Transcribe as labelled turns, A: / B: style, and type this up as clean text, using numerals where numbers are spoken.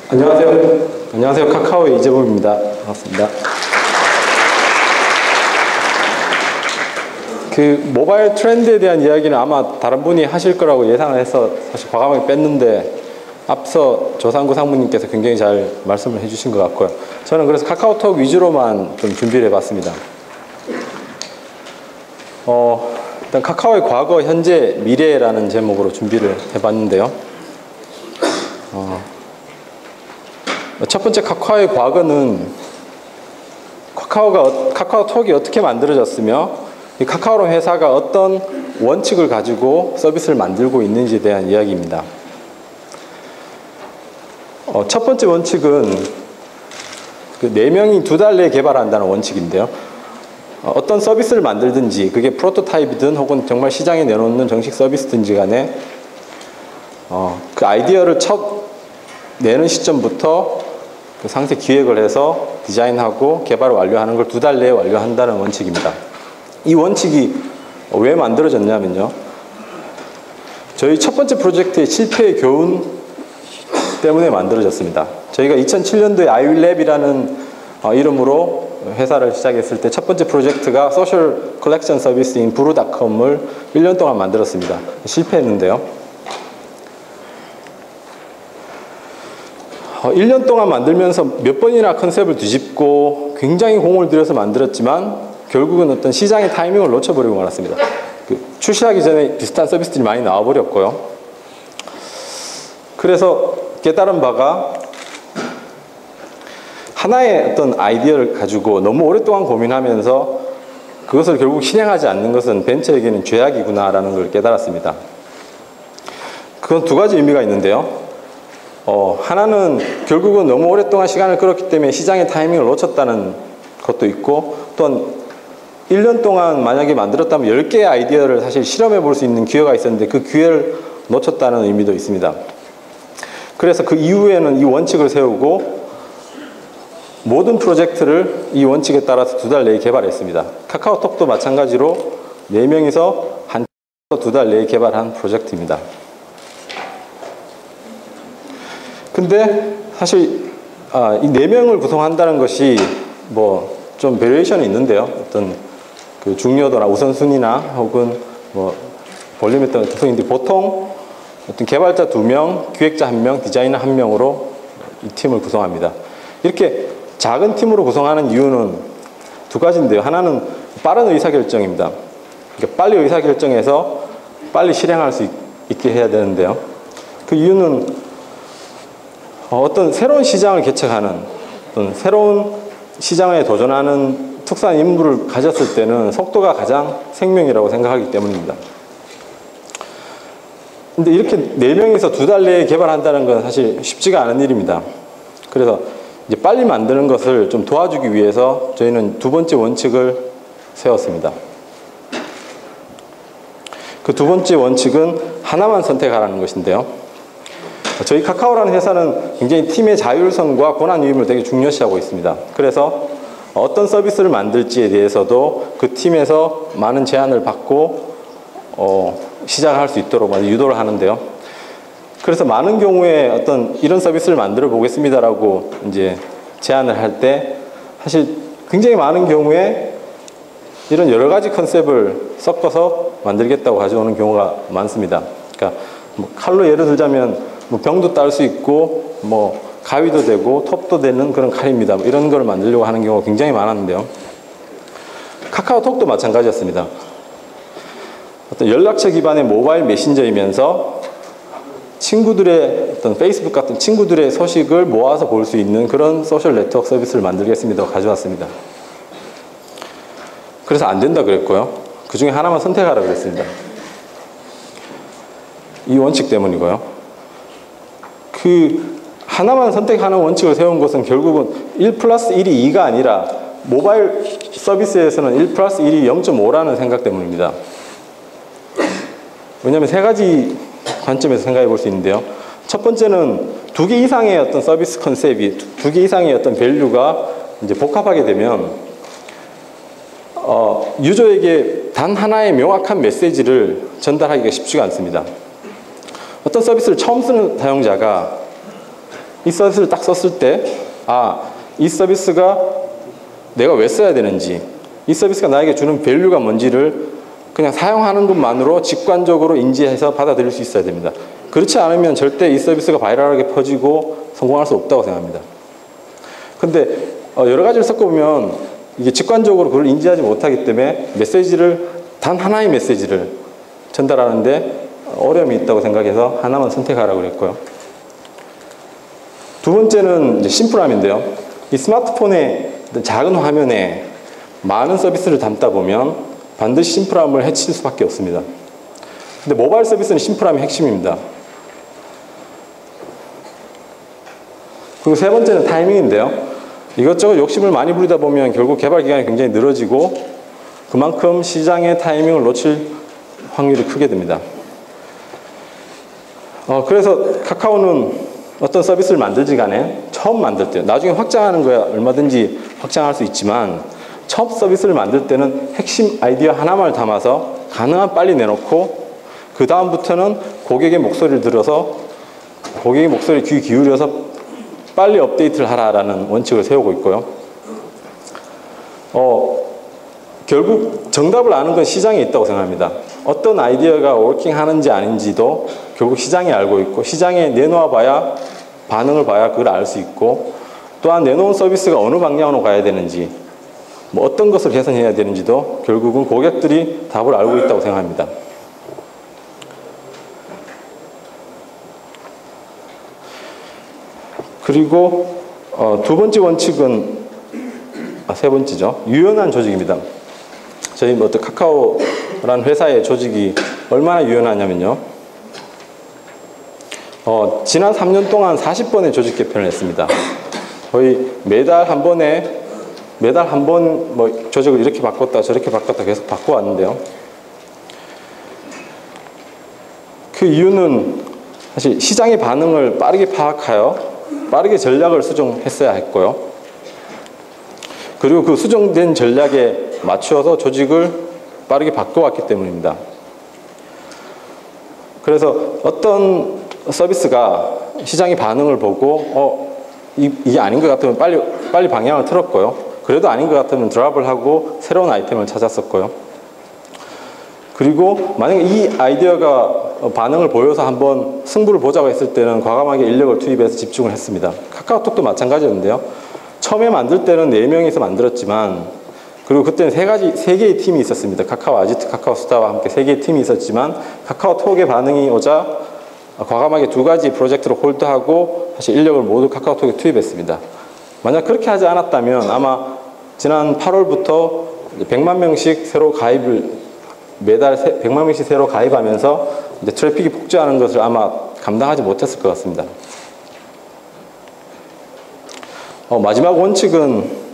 A: 안녕하세요. 안녕하세요. 카카오의 이재범입니다. 반갑습니다. 모바일 트렌드에 대한 이야기는 아마 다른 분이 하실 거라고 예상을 해서 사실 과감하게 뺐는데 앞서 조상구 상무님께서 굉장히 잘 말씀을 해주신 것 같고요. 저는 그래서 카카오톡 위주로만 좀 준비를 해봤습니다. 일단 카카오의 과거, 현재, 미래라는 제목으로 준비를 해봤는데요. 첫 번째 카카오의 과거는 카카오톡이 어떻게 만들어졌으며 이 카카오라는 회사가 어떤 원칙을 가지고 서비스를 만들고 있는지에 대한 이야기입니다. 첫 번째 원칙은 4명이 2달 내에 개발한다는 원칙인데요. 어떤 서비스를 만들든지 그게 프로토타입이든 혹은 정말 시장에 내놓는 정식 서비스든지 간에 그 아이디어를 첫 내는 시점부터 그 상세 기획을 해서 디자인하고 개발을 완료하는 걸 2달 내에 완료한다는 원칙입니다. 이 원칙이 왜 만들어졌냐면요. 저희 첫 번째 프로젝트의 실패의 교훈 때문에 만들어졌습니다. 저희가 2007년도에 iWillLab이라는 이름으로 회사를 시작했을 때 첫 번째 프로젝트가 소셜 컬렉션 서비스인 브루닷컴을 1년 동안 만들었습니다. 실패했는데요. 1년 동안 만들면서 몇 번이나 컨셉을 뒤집고 굉장히 공을 들여서 만들었지만 결국은 어떤 시장의 타이밍을 놓쳐버리고 말았습니다. 출시하기 전에 비슷한 서비스들이 많이 나와버렸고요. 그래서 깨달은 바가 하나의 어떤 아이디어를 가지고 너무 오랫동안 고민하면서 그것을 결국 실행하지 않는 것은 벤처에게는 죄악이구나라는 걸 깨달았습니다. 그건 2가지 의미가 있는데요. 하나는 결국은 너무 오랫동안 시간을 끌었기 때문에 시장의 타이밍을 놓쳤다는 것도 있고, 또한 1년 동안 만약에 만들었다면 10개의 아이디어를 사실 실험해 볼 수 있는 기회가 있었는데 그 기회를 놓쳤다는 의미도 있습니다. 그래서 그 이후에는 이 원칙을 세우고 모든 프로젝트를 이 원칙에 따라서 2달 내에 개발했습니다. 카카오톡도 마찬가지로 4명이서 한 2달 내에 개발한 프로젝트입니다. 근데 사실 이 4명을 구성한다는 것이 뭐 좀 베리에이션이 있는데요. 어떤 그 중요도나 우선순위나 혹은 뭐 볼륨에 따른 구성인데 보통 어떤 개발자 2명, 기획자 1명, 디자이너 1명으로 이 팀을 구성합니다. 이렇게 작은 팀으로 구성하는 이유는 2가지인데요. 하나는 빠른 의사결정입니다. 그러니까 빨리 의사결정해서 빨리 실행할 수 있게 해야 되는데요. 그 이유는 어떤 새로운 시장을 개척하는 어떤 새로운 시장에 도전하는 특수한 임무를 가졌을 때는 속도가 가장 생명이라고 생각하기 때문입니다. 근데 이렇게 4명이서 2달 내에 개발한다는 건 사실 쉽지가 않은 일입니다. 그래서 이제 빨리 만드는 것을 좀 도와주기 위해서 저희는 2번째 원칙을 세웠습니다. 그 2번째 원칙은 하나만 선택하라는 것인데요. 저희 카카오라는 회사는 굉장히 팀의 자율성과 권한유임을 되게 중요시하고 있습니다. 그래서 어떤 서비스를 만들지에 대해서도 그 팀에서 많은 제안을 받고 시작을 할 수 있도록 유도를 하는데요. 그래서 많은 경우에 어떤 이런 서비스를 만들어 보겠습니다라고 이제 제안을 할 때 사실 굉장히 많은 경우에 이런 여러 가지 컨셉을 섞어서 만들겠다고 가져오는 경우가 많습니다. 그러니까 뭐 칼로 예를 들자면 뭐 병도 딸 수 있고 뭐 가위도 되고 톱도 되는 그런 칼입니다. 뭐 이런 걸 만들려고 하는 경우가 굉장히 많았는데요. 카카오톡도 마찬가지였습니다. 어떤 연락처 기반의 모바일 메신저이면서 친구들의 어떤 페이스북 같은 친구들의 소식을 모아서 볼 수 있는 그런 소셜 네트워크 서비스를 만들겠습니다. 가져왔습니다. 그래서 안 된다 그랬고요. 그 중에 하나만 선택하라 그랬습니다. 이 원칙 때문이고요. 그 하나만 선택하는 원칙을 세운 것은 결국은 1+1이 2가 아니라 모바일 서비스에서는 1+1이 0.5라는 생각 때문입니다. 왜냐하면 3가지 관점에서 생각해 볼 수 있는데요. 첫 번째는 2개 이상의 어떤 서비스 컨셉이 2개 이상의 어떤 밸류가 이제 복합하게 되면 유저에게 단 하나의 명확한 메시지를 전달하기가 쉽지가 않습니다. 어떤 서비스를 처음 쓰는 사용자가 이 서비스를 딱 썼을 때, 이 서비스가 내가 왜 써야 되는지, 이 서비스가 나에게 주는 밸류가 뭔지를 그냥 사용하는 것만으로 직관적으로 인지해서 받아들일 수 있어야 됩니다. 그렇지 않으면 절대 이 서비스가 바이럴하게 퍼지고 성공할 수 없다고 생각합니다. 근데 여러 가지를 섞어보면 이게 직관적으로 그걸 인지하지 못하기 때문에 단 하나의 메시지를 전달하는데 어려움이 있다고 생각해서 하나만 선택하라고 그랬고요. 두 번째는 이제 심플함인데요. 이 스마트폰의 작은 화면에 많은 서비스를 담다 보면 반드시 심플함을 해칠 수밖에 없습니다. 근데 모바일 서비스는 심플함이 핵심입니다. 그리고 세 번째는 타이밍인데요. 이것저것 욕심을 많이 부리다 보면 결국 개발 기간이 굉장히 늘어지고 그만큼 시장의 타이밍을 놓칠 확률이 크게 됩니다. 그래서 카카오는 어떤 서비스를 만들지 간에 처음 만들 때, 나중에 확장하는 거야 얼마든지 확장할 수 있지만 첫 서비스를 만들 때는 핵심 아이디어 하나만 담아서 가능한 빨리 내놓고 그 다음부터는 고객의 목소리를 들어서 고객의 목소리에 귀 기울여서 빨리 업데이트를 하라라는 원칙을 세우고 있고요. 결국 정답을 아는 건 시장에 있다고 생각합니다. 어떤 아이디어가 워킹하는지 아닌지도 결국 시장이 알고 있고 시장에 내놓아 봐야 반응을 봐야 그걸 알 수 있고 또한 내놓은 서비스가 어느 방향으로 가야 되는지 어떤 것을 개선해야 되는지도 결국은 고객들이 답을 알고 있다고 생각합니다. 그리고 두 번째 원칙은 세 번째죠. 유연한 조직입니다. 저희 어떤 카카오라는 회사의 조직이 얼마나 유연하냐면요. 지난 3년 동안 40번의 조직 개편을 했습니다. 거의 매달 한 번 조직을 이렇게 바꿨다 저렇게 바꿨다 계속 바꿔왔는데요. 그 이유는 사실 시장의 반응을 빠르게 파악하여 빠르게 전략을 수정했어야 했고요. 그리고 그 수정된 전략에 맞추어서 조직을 빠르게 바꿔왔기 때문입니다. 그래서 어떤 서비스가 시장의 반응을 보고 이게 아닌 것 같으면 빨리 방향을 틀었고요. 그래도 아닌 것 같으면 드랍을 하고 새로운 아이템을 찾았었고요. 그리고 만약에 이 아이디어가 반응을 보여서 한번 승부를 보자고 했을 때는 과감하게 인력을 투입해서 집중을 했습니다. 카카오톡도 마찬가지였는데요. 처음에 만들 때는 4명이서 만들었지만 그리고 그때는 세 개의 팀이 있었습니다. 카카오 아지트, 카카오 스타와 함께 3개의 팀이 있었지만 카카오톡의 반응이 오자 과감하게 2가지 프로젝트를 홀드하고 다시 인력을 모두 카카오톡에 투입했습니다. 만약 그렇게 하지 않았다면 아마 지난 8월부터 100만 명씩 새로 매달 100만 명씩 새로 가입하면서 이제 트래픽이 폭주하는 것을 아마 감당하지 못했을 것 같습니다. 마지막 원칙은